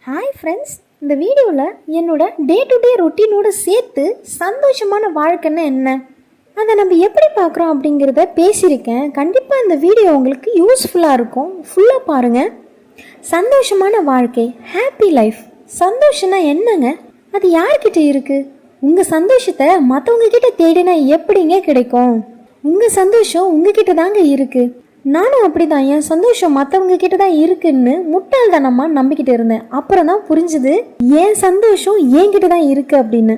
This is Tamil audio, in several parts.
ஹாய் ஃப்ரெண்ட்ஸ், இந்த வீடியோவில் என்னோட டே டு டே ரொட்டீனோடு சேர்த்து சந்தோஷமான வாழ்க்கைன்னு என்ன, அதை நம்ம எப்படி பார்க்குறோம் அப்படிங்கிறத பேசியிருக்கேன். கண்டிப்பாக இந்த வீடியோ உங்களுக்கு யூஸ்ஃபுல்லாக இருக்கும். ஃபுல்லாக பாருங்கள். சந்தோஷமான வாழ்க்கை, ஹாப்பி லைஃப். சந்தோஷம்னா என்னங்க? அது யார்கிட்ட இருக்குது? உங்கள் சந்தோஷத்தை மற்றவங்கக்கிட்ட தேடினா எப்படிங்க கிடைக்கும்? உங்கள் சந்தோஷம் உங்ககிட்ட தாங்க இருக்குது. நானும் அப்படி தான், என் சந்தோஷம் மற்றவங்க கிட்ட தான் இருக்குன்னு முட்டாள்தனமாக நம்பிக்கிட்டு இருந்தேன். அப்புறம் தான் புரிஞ்சுது என் சந்தோஷம் என்கிட்ட தான் இருக்குது அப்படின்னு.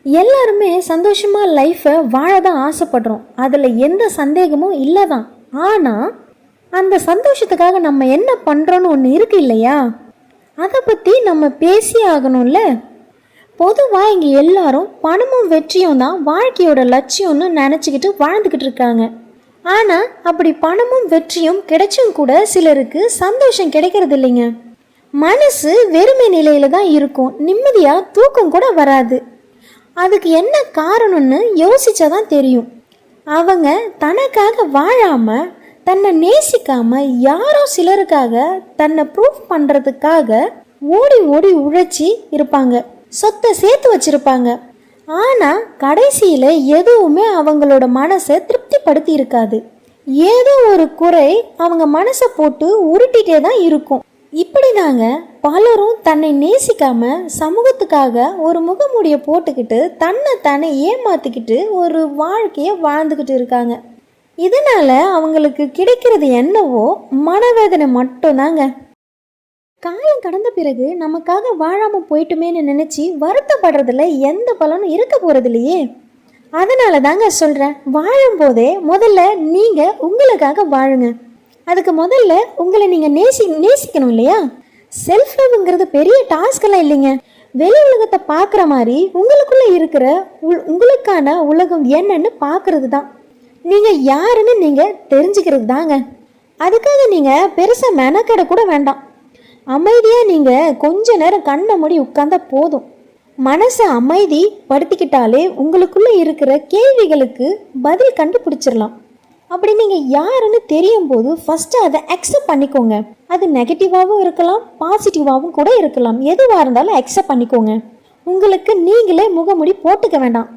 எல்லாருமே சந்தோஷமாக லைஃப்பை வாழ தான் ஆசைப்படுறோம், அதில் எந்த சந்தேகமும் இல்லை தான். ஆனால் அந்த சந்தோஷத்துக்காக நம்ம என்ன பண்ணுறோன்னு ஒன்று இருக்கு இல்லையா? அதை பற்றி நம்ம பேசி ஆகணும்ல. பொதுவாக இங்கே எல்லாரும் பணமும் வெற்றியும் தான் வாழ்க்கையோட லட்சியம்னு நினச்சிக்கிட்டு வாழ்ந்துக்கிட்டு இருக்காங்க. ஆனால் அப்படி பணமும் வெற்றியும் கிடைச்சும் கூட சிலருக்கு சந்தோஷம் கிடைக்கிறது இல்லைங்க. மனசு வெறுமை நிலையில தான் இருக்கும், நிம்மதியாக தூக்கம் கூட வராது. அதுக்கு என்ன காரணம்னு யோசிச்சாதான் தெரியும். அவங்க தனக்காக வாழாமல், தன்னை நேசிக்காமல், யாரோ சிலருக்காக தன்னை ப்ரூஃப் பண்ணுறதுக்காக ஓடி ஓடி உழைச்சி இருப்பாங்க, சொத்தை சேர்த்து வச்சிருப்பாங்க. ஆனால் கடைசியில் எதுவுமே அவங்களோட மனசை திருப்திப்படுத்தி இருக்காது. ஏதோ ஒரு குறை அவங்க மனசை போட்டு உருட்டிகிட்டே தான் இருக்கும். இப்படி தாங்க பலரும் தன்னை நேசிக்காம சமூகத்துக்காக ஒரு முகமூடியை போட்டுக்கிட்டு தன்னை தானே ஏமாத்திக்கிட்டு ஒரு வாழ்க்கையை வாழ்ந்துக்கிட்டு இருக்காங்க. இதனால அவங்களுக்கு கிடைக்கிறது என்னவோ மனவேதனை மட்டும்தாங்க. காலம் கடந்த பிறகு நமக்காக வாழாமல் போயிட்டுமேன்னு நினச்சி வருத்தப்படுறதுல எந்த பலனும் இருக்க போகிறது இல்லையே. அதனால தாங்க சொல்கிறேன், வாழும்போதே முதல்ல நீங்கள் உங்களுக்காக வாழுங்க. அதுக்கு முதல்ல உங்களை நீங்கள் நேசிக்கணும் இல்லையா? செல்ஃப் லவ்ங்கிறது பெரிய டாஸ்கெல்லாம் இல்லைங்க. வெளி உலகத்தை பார்க்குற மாதிரி உங்களுக்குள்ளே இருக்கிற உங்களுக்கான உலகம் என்னன்னு பார்க்குறது தான். நீங்கள் யாருன்னு நீங்கள் தெரிஞ்சுக்கிறது தாங்க. அதுக்காக நீங்கள் பெருசாக மெனக்கெட கூட வேண்டாம். அமைதியாக நீங்கள் கொஞ்ச நேரம் கண்ணை மூடி உட்கார்ந்தா போதும். மனசை அமைதி படுத்திக்கிட்டாலே உங்களுக்குள்ளே இருக்கிற கேள்விகளுக்கு பதில் கண்டுபிடிச்சிடலாம். அப்படி நீங்கள் யாருன்னு தெரியும் போது ஃபஸ்ட்டு அதை அக்செப்ட் பண்ணிக்கோங்க. அது நெகட்டிவாகவும் இருக்கலாம், பாசிட்டிவாகவும் கூட இருக்கலாம். எதுவாக இருந்தாலும் அக்செப்ட் பண்ணிக்கோங்க. உங்களுக்கு நீங்களே முகமுடி போட்டுக்க வேண்டாம்.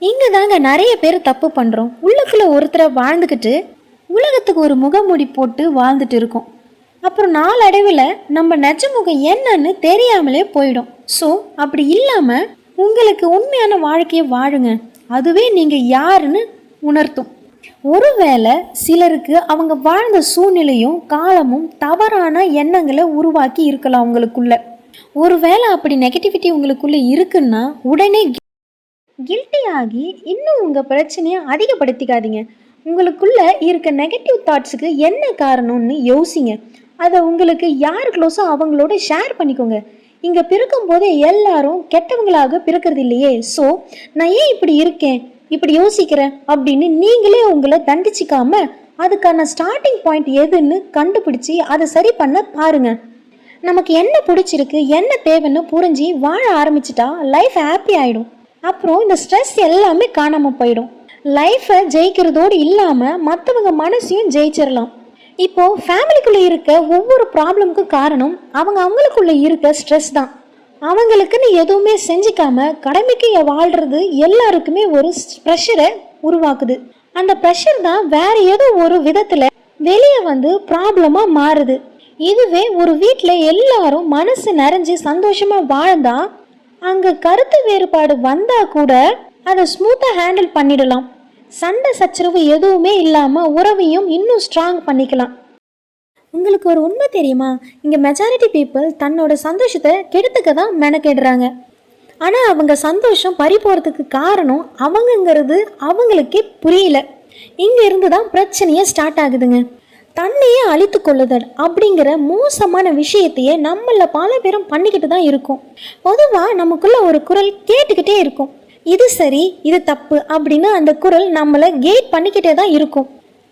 இங்கே தாங்க நிறைய பேர் தப்பு பண்ணுறோம். உள்ளுக்குள்ளே ஒருத்தரை வாழ்ந்துக்கிட்டு உலகத்துக்கு ஒரு முகமுடி போட்டு வாழ்ந்துட்டு இருக்கோம். அப்புறம் நாளடைவில் நம்ம நெஜ முகம் என்னன்னு தெரியாமலே போயிடும். ஸோ அப்படி இல்லாமல் உங்களுக்கு உண்மையான வாழ்க்கையை வாழுங்க. அதுவே நீங்கள் யாருன்னு உணர்த்தும். ஒருவேளை சிலருக்கு அவங்க வாழ்ந்த சூழ்நிலையும் காலமும் தவறான எண்ணங்களை உருவாக்கி இருக்கலாம் உங்களுக்குள்ள. ஒருவேளை அப்படி நெகட்டிவிட்டி உங்களுக்குள்ள இருக்குன்னா உடனே கில்ட்டி ஆகி இன்னும் உங்கள் பிரச்சனையை அதிகப்படுத்திக்காதீங்க. உங்களுக்குள்ள இருக்க நெகட்டிவ் தாட்ஸுக்கு என்ன காரணம்னு யோசிங்க. அதை உங்களுக்கு யார் க்ளோஸோ அவங்களோட ஷேர் பண்ணிக்கோங்க. இங்கே பிறக்கும் போதே எல்லாரும் கெட்டவங்களாக பிறக்கிறது இல்லையே. ஸோ நான் ஏன் இப்படி இருக்கேன், இப்படி யோசிக்கிறேன் அப்படின்னு நீங்களே உங்களை தண்டிச்சிக்காம அதுக்கான ஸ்டார்டிங் பாயிண்ட் எதுன்னு கண்டுபிடிச்சி அதை சரி பண்ண பாருங்க. நமக்கு என்ன பிடிச்சிருக்கு, என்ன தேவைன்னு புரிஞ்சு வாழ ஆரம்பிச்சிட்டா லைஃப் ஹாப்பி ஆகிடும். அப்புறம் இந்த ஸ்ட்ரெஸ் எல்லாமே காணாமல் போயிடும். லைஃப்பை ஜெயிக்கிறதோடு இல்லாமல் மற்றவங்க மனசையும் ஜெயிச்சிடலாம். இப்போது ஃபேமிலிக்குள்ளே இருக்க ஒவ்வொரு ப்ராப்ளமுக்கும் காரணம் அவங்களுக்குள்ளே இருக்க ஸ்ட்ரெஸ் தான். அவங்களுக்குன்னு எதுவுமே செஞ்சிக்காம கடமைக்கு வாழ்கிறது எல்லாருக்குமே ஒரு ப்ரெஷரை உருவாக்குது. அந்த ப்ரெஷர் தான் வேற ஏதோ ஒரு விதத்தில் வெளியே வந்து ப்ராப்ளமாக மாறுது. இதுவே ஒரு வீட்டில் எல்லாரும் மனசு நிறைஞ்சு சந்தோஷமாக வாழ்ந்தா அங்கே கருத்து வேறுபாடு வந்தால் கூட அதை ஸ்மூத்தாக ஹேண்டில் பண்ணிடலாம். சண்டை சச்சரவு எதுவுமே இல்லாமல் உறவையும் இன்னும் ஸ்ட்ராங் பண்ணிக்கலாம். உங்களுக்கு ஒரு உண்மை தெரியுமா? இங்கே மெஜாரிட்டி பீப்புள் தன்னோட சந்தோஷத்தை கெடுத்துக்க தான் மெனக்கெடுறாங்க. ஆனால் அவங்க சந்தோஷம் பறி போகிறதுக்கு காரணம் அவங்கங்கிறது அவங்களுக்கே புரியல. இங்கே இருந்து தான் பிரச்சனையே ஸ்டார்ட் ஆகுதுங்க. தன்னையே அழித்து கொள்ளுதல் அப்படிங்கிற மோசமான விஷயத்தையே நம்மள பல பேரும் பண்ணிக்கிட்டு தான் இருக்கும். பொதுவாக நமக்குள்ள ஒரு குரல் கேட்டுக்கிட்டே இருக்கும், இது சரி இது தப்பு அப்படின்னு. அந்த குரல் நம்மளை கேட் பண்ணிக்கிட்டே தான் இருக்கும்.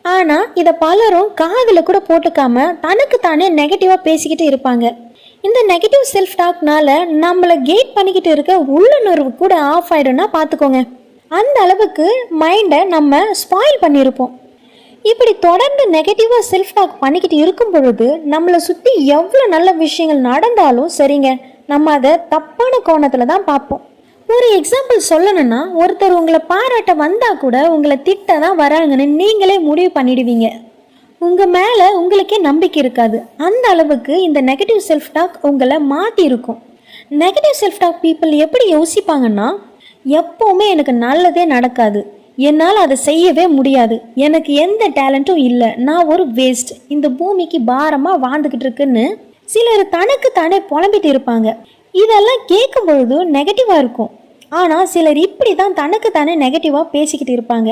ஆனால் இதை பலரும் காதில் கூட போட்டுக்காம தனக்கு தானே நெகட்டிவாக பேசிக்கிட்டு இருப்பாங்க. இந்த நெகட்டிவ் செல்ஃப் டாக்னால நம்மளை கேட் பண்ணிக்கிட்டு இருக்க உள்ளுணர்வு கூட ஆஃப் ஆகிடும்னா பார்த்துக்கோங்க. அந்த அளவுக்கு மைண்டை நம்ம ஸ்பாயில் பண்ணியிருப்போம். இப்படி தொடர்ந்து நெகட்டிவாக செல்ஃப் டாக் பண்ணிக்கிட்டு இருக்கும் பொழுது நம்மளை சுற்றி எவ்வளோ நல்ல விஷயங்கள் நடந்தாலும் சரிங்க, நம்ம அதை தப்பான கோணத்தில் தான் பார்ப்போம். ஒரு எக்ஸாம்பிள் சொல்லணும்னா, ஒருத்தர் உங்களை பாராட்ட வந்தால் கூட உங்களை திட்ட தான் வராங்கன்னு நீங்களே முடிவு பண்ணிடுவீங்க. உங்கள் மேலே உங்களுக்கே நம்பிக்கை இருக்காது. அந்த அளவுக்கு இந்த நெகட்டிவ் செல்ஃப் டாக் உங்களை மாற்றி இருக்கும். நெகட்டிவ் செல்ஃப் டாக் பீப்புள் எப்படி யோசிப்பாங்கன்னா, எப்போவுமே எனக்கு நல்லதே நடக்காது, என்னால் அதை செய்யவே முடியாது, எனக்கு எந்த டேலண்ட்டும் இல்லை, நான் ஒரு வேஸ்ட், இந்த பூமிக்கு பாரமாக வாழ்ந்துக்கிட்டு இருக்குன்னு சிலர் தனக்கு தானே புலம்பிட்டு இருப்பாங்க. இதெல்லாம் கேட்கும் பொழுது நெகட்டிவாக இருக்கும். ஆனால் சிலர் இப்படி தான் தனக்கு தானே நெகட்டிவாக பேசிக்கிட்டு இருப்பாங்க.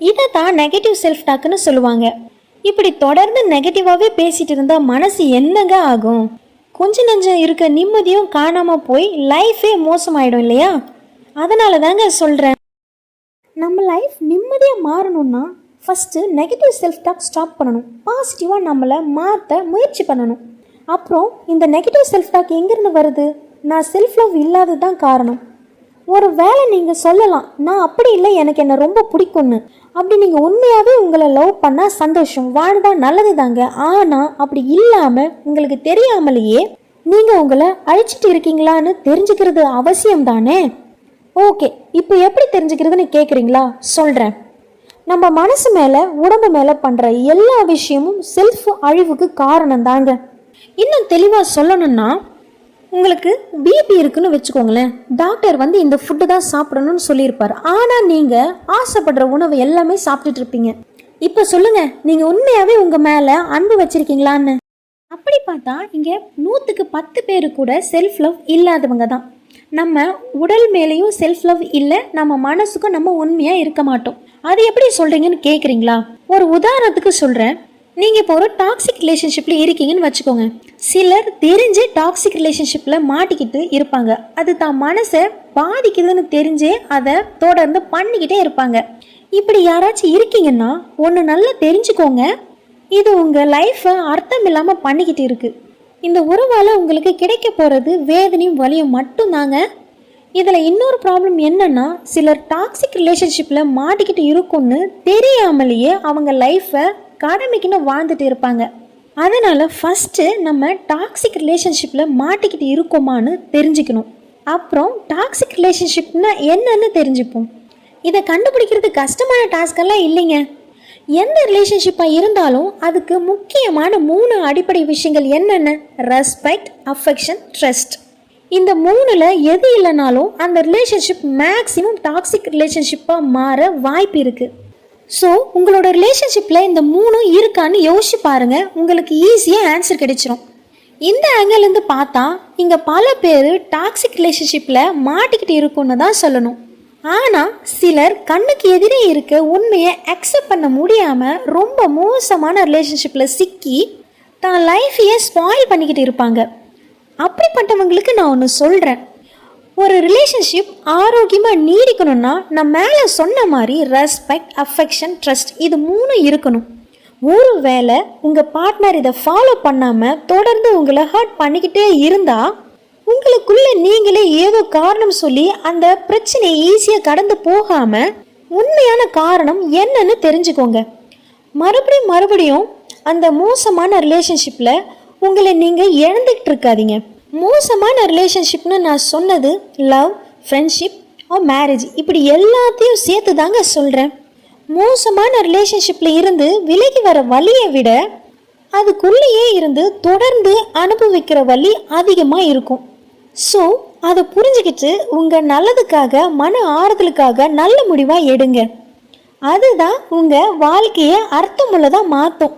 இதை தான் நெகட்டிவ் செல்ஃப் டாக்குன்னு சொல்லுவாங்க. இப்படி தொடர்ந்து நெகட்டிவாகவே பேசிகிட்டு இருந்தால் மனசு என்னங்க ஆகும்? கொஞ்சம் நஞ்சம் இருக்க நிம்மதியும் காணாமல் போய் லைஃபே மோசமாயிடும் இல்லையா? அதனால தாங்க சொல்கிறேன், நம்ம லைஃப் நிம்மதியாக மாறணும்னா first negative self talk stop பண்ணணும். பாசிட்டிவாக நம்மளை மாற்ற முயற்சி பண்ணணும். அப்புறம் இந்த நெகட்டிவ் செல்ஃப் டாக் எங்கேருந்து வருது? நான் செல்ஃப் லவ் இல்லாதது தான் காரணம். ஒரு வேளை நீங்கள் சொல்லலாம், நான் அப்படி இல்லை, எனக்கு என்ன ரொம்ப பிடிக்கும்னு. அப்படி நீங்கள் உண்மையாகவே உங்களை லவ் பண்ணால் சந்தோஷம், வாழ்ந்தால் நல்லது தாங்க. ஆனால் அப்படி இல்லாமல் உங்களுக்கு தெரியாமலேயே நீங்கள் உங்களை அழிச்சிட்டு இருக்கீங்களான்னு தெரிஞ்சுக்கிறது அவசியம் தானே? ஓகே, இப்போ எப்படி தெரிஞ்சுக்கிறதுன்னு கேட்குறீங்களா? சொல்கிறேன். நம்ம மனசு மேலே உடம்பு மேலே பண்ணுற எல்லா விஷயமும் செல்ஃப் அழிவுக்கு காரணம் தாங்க. இன்னும் தெளிவாக சொல்லணும்னா, உங்களுக்கு பிபி இருக்குன்னு வச்சுக்கோங்களேன். டாக்டர் வந்து இந்த ஃபுட்டு தான் சாப்பிடணும்னு சொல்லியிருப்பார். ஆனால் நீங்கள் ஆசைப்படுற உணவு எல்லாமே சாப்பிட்டுட்டு இருப்பீங்க. இப்போ சொல்லுங்கள், நீங்கள் உண்மையாகவே உங்கள் மேலே அன்பு வச்சுருக்கீங்களான்னு? அப்படி பார்த்தா இங்கே 100க்கு 10 பேர் கூட செல்ஃப் லவ் இல்லாதவங்க தான். நம்ம உடல் மேலேயும் செல்ஃப் லவ் இல்லை, நம்ம மனசுக்கும் நம்ம உண்மையாக இருக்க மாட்டோம். அது எப்படி சொல்கிறீங்கன்னு கேட்குறீங்களா? ஒரு உதாரணத்துக்கு சொல்கிறேன். நீங்கள் இப்போ ஒரு டாக்ஸிக் ரிலேஷன்ஷிப்பில் இருக்கீங்கன்னு வச்சுக்கோங்க. சிலர் தெரிஞ்சு டாக்ஸிக் ரிலேஷன்ஷிப்பில் மாட்டிக்கிட்டு இருப்பாங்க. அது தான் மனசை பாதிக்குதுன்னு தெரிஞ்சே அதை தொடர்ந்து பண்ணிக்கிட்டே இருப்பாங்க. இப்படி யாராச்சும் இருக்கீங்கன்னா ஒன்று நல்லா தெரிஞ்சுக்கோங்க, இது உங்கள் லைஃப்பை அர்த்தம் இல்லாமல் பண்ணிக்கிட்டு இருக்குது. இந்த உறவால் உங்களுக்கு கிடைக்க போகிறது வேதனையும் வலியும் மட்டும்தாங்க. இதில் இன்னொரு ப்ராப்ளம் என்னன்னா, சிலர் டாக்ஸிக் ரிலேஷன்ஷிப்பில் மாட்டிக்கிட்டு இருக்குன்னு தெரியாமலேயே அவங்க லைஃப்பை கடமைக்குன்னு வாழ்ந்துட்டு இருப்பாங்க. அதனால் ஃபஸ்ட்டு நம்ம டாக்ஸிக் ரிலேஷன்ஷிப்பில் மாட்டிக்கிட்டு இருக்கோமான்னு தெரிஞ்சுக்கணும். அப்புறம் டாக்ஸிக் ரிலேஷன்ஷிப்னா என்னன்னு தெரிஞ்சுப்போம். இதை கண்டுபிடிக்கிறது கஷ்டமான டாஸ்கெல்லாம் இல்லைங்க. எந்த ரிலேஷன்ஷிப்பாக இருந்தாலும் அதுக்கு முக்கியமான 3 அடிப்படை விஷயங்கள் என்னென்ன? Respect, affection, trust. இந்த 3ல் எது இல்லைனாலும் அந்த ரிலேஷன்ஷிப் மேக்ஸிமம் டாக்ஸிக் ரிலேஷன்ஷிப்பாக மாற வாய்ப்பு இருக்குது. ஸோ உங்களோட ரிலேஷன்ஷிப்பில் இந்த 3 இருக்கான்னு யோசிச்சு பாருங்கள், உங்களுக்கு ஈஸியாக ஆன்சர் கிடைச்சிரும். இந்த ஆங்கிள்லேருந்து பார்த்தா இங்கே பல பேர் டாக்ஸிக் ரிலேஷன்ஷிப்பில் மாட்டிக்கிட்டு இருக்குன்னு தான் சொல்லணும். ஆனால் சிலர் கண்ணுக்கு எதிரே இருக்க உண்மையை அக்செப்ட் பண்ண முடியாமல் ரொம்ப மோசமான ரிலேஷன்ஷிப்பில் சிக்கி தான் லைஃபையே ஸ்பாயில் பண்ணிக்கிட்டு இருப்பாங்க. அப்படிப்பட்டவங்களுக்கு நான் ஒன்று சொல்கிறேன், ஒரு ரிலேஷன்ஷிப் ஆரோக்கியமாக நீடிக்கணும்னா நான் மேலே சொன்ன மாதிரி ரெஸ்பெக்ட், அஃபெக்ஷன், ட்ரஸ்ட் இது 3 இருக்கணும். ஒரு வேளை உங்கள் பார்ட்னர் இதை ஃபாலோ பண்ணாமல் தொடர்ந்து உங்களை ஹர்ட் பண்ணிக்கிட்டே இருந்தால் உங்களுக்குள்ளே நீங்களே ஏதோ காரணம் சொல்லி அந்த பிரச்சனையை ஈஸியாக கடந்து போகாமல் உண்மையான காரணம் என்னன்னு தெரிஞ்சுக்கோங்க. மறுபடியும் அந்த மோசமான ரிலேஷன்ஷிப்பில் உங்களை நீங்கள் இழந்துக்கிட்டு இருக்காதீங்க. மோசமான ரிலேஷன்ஷிப்னு நான் சொன்னது லவ், ஃப்ரெண்ட்ஷிப், மேரேஜ் இப்படி எல்லாத்தையும் சேர்த்து தாங்க சொல்கிறேன். மோசமான ரிலேஷன்ஷிப்பில் இருந்து விலகி வர வலியை விட அதுக்குள்ளேயே இருந்து தொடர்ந்து அனுபவிக்கிற வலி அதிகமாக இருக்கும். ஸோ அதை புரிஞ்சுக்கிட்டு உங்கள் நல்லதுக்காக, மன ஆறுதலுக்காக நல்ல முடிவாக எடுங்க. அதுதான் உங்கள் வாழ்க்கையை அர்த்தமுள்ளதாக மாற்றும்.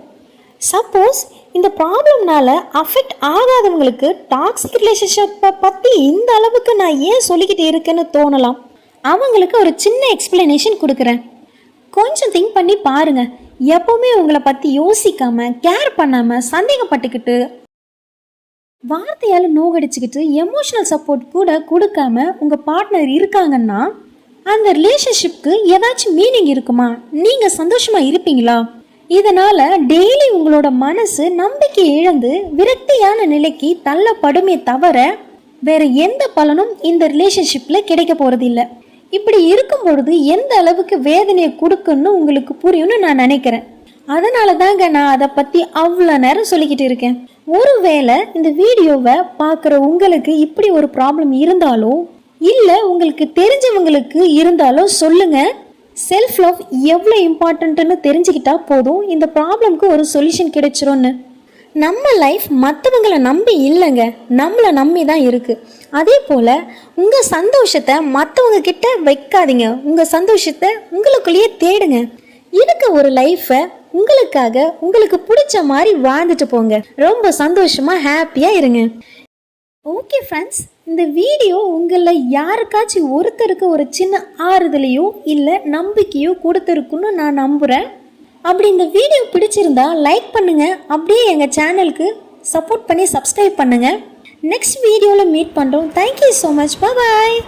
சப்போஸ் இந்த ப்ராப்ளம்னால அஃபெக்ட் ஆகாதவங்களுக்கு டாக்ஸிக் ரிலேஷன்ஷிப்பை பற்றி இந்த அளவுக்கு நான் ஏன் சொல்லிக்கிட்டு இருக்கேன்னு தோணலாம். அவங்களுக்கு ஒரு சின்ன எக்ஸ்பிளனேஷன் கொடுக்குறேன், கொஞ்சம் திங்க் பண்ணி பாருங்கள். எப்போவுமே உங்களை பற்றி யோசிக்காமல், கேர் பண்ணாமல், சந்தேகப்பட்டுக்கிட்டு, வார்த்தையால் நோகடிச்சுக்கிட்டு, எமோஷனல் சப்போர்ட் கூட கொடுக்காம உங்கள் பார்ட்னர் இருக்காங்கன்னா அந்த ரிலேஷன்ஷிப்க்கு ஏதாச்சும் மீனிங் இருக்குமா? நீங்கள் சந்தோஷமாக இருப்பீங்களா? இதனால் டெய்லி உங்களோட மனசு நம்பிக்கை இழந்து விரக்தியான நிலைக்கு தள்ளப்படுமே தவிர வேற எந்த பலனும் இந்த ரிலேஷன்ஷிப்பில் கிடைக்க போகிறது இல்லை. இப்படி இருக்கும் பொழுது எந்த அளவுக்கு வேதனையை கொடுக்குன்னு உங்களுக்கு புரியும்னு நான் நினைக்கிறேன். அதனால தாங்க நான் அதை பற்றி அவ்வளோ நேரம் சொல்லிக்கிட்டு இருக்கேன். ஒருவேளை இந்த வீடியோவை பார்க்குற உங்களுக்கு இப்படி ஒரு ப்ராப்ளம் இருந்தாலோ இல்லை உங்களுக்கு தெரிஞ்சவங்களுக்கு இருந்தாலோ சொல்லுங்கள். செல்ஃப் லவ் எவ்வளோ இம்பார்ட்டன்ட்டுன்னு தெரிஞ்சுக்கிட்டா போதும், இந்த ப்ராப்ளம்க்கு ஒரு சொல்யூஷன் கிடைச்சிரும்னு. நம்ம லைஃப் மற்றவங்களை நம்பி இல்லைங்க, நம்மளை நம்பி தான் இருக்குது. அதே போல் உங்கள் சந்தோஷத்தை மற்றவங்க கிட்ட வைக்காதீங்க, உங்கள் சந்தோஷத்தை உங்களுக்குள்ளேயே தேடுங்க. இருக்க ஒரு லைஃப்பை உங்களுக்காக உங்களுக்கு பிடிச்ச மாதிரி வாழ்ந்துட்டு போங்க. ரொம்ப சந்தோஷமாக ஹாப்பியாக இருங்க. ஓகே ஃப்ரெண்ட்ஸ், இந்த வீடியோ உங்களில் யாருக்காச்சும் ஒருத்தருக்கு ஒரு சின்ன ஆறுதலையோ இல்லை நம்பிக்கையோ கொடுத்துருக்குன்னு நான் நம்புகிறேன். அப்படி இந்த வீடியோ பிடிச்சிருந்தா லைக் பண்ணுங்கள், அப்படியே எங்கள் சேனலுக்கு சப்போர்ட் பண்ணி சப்ஸ்கிரைப் பண்ணுங்கள். நெக்ஸ்ட் வீடியோவில் மீட் பண்ணுறோம். Thank you so much. பாய்.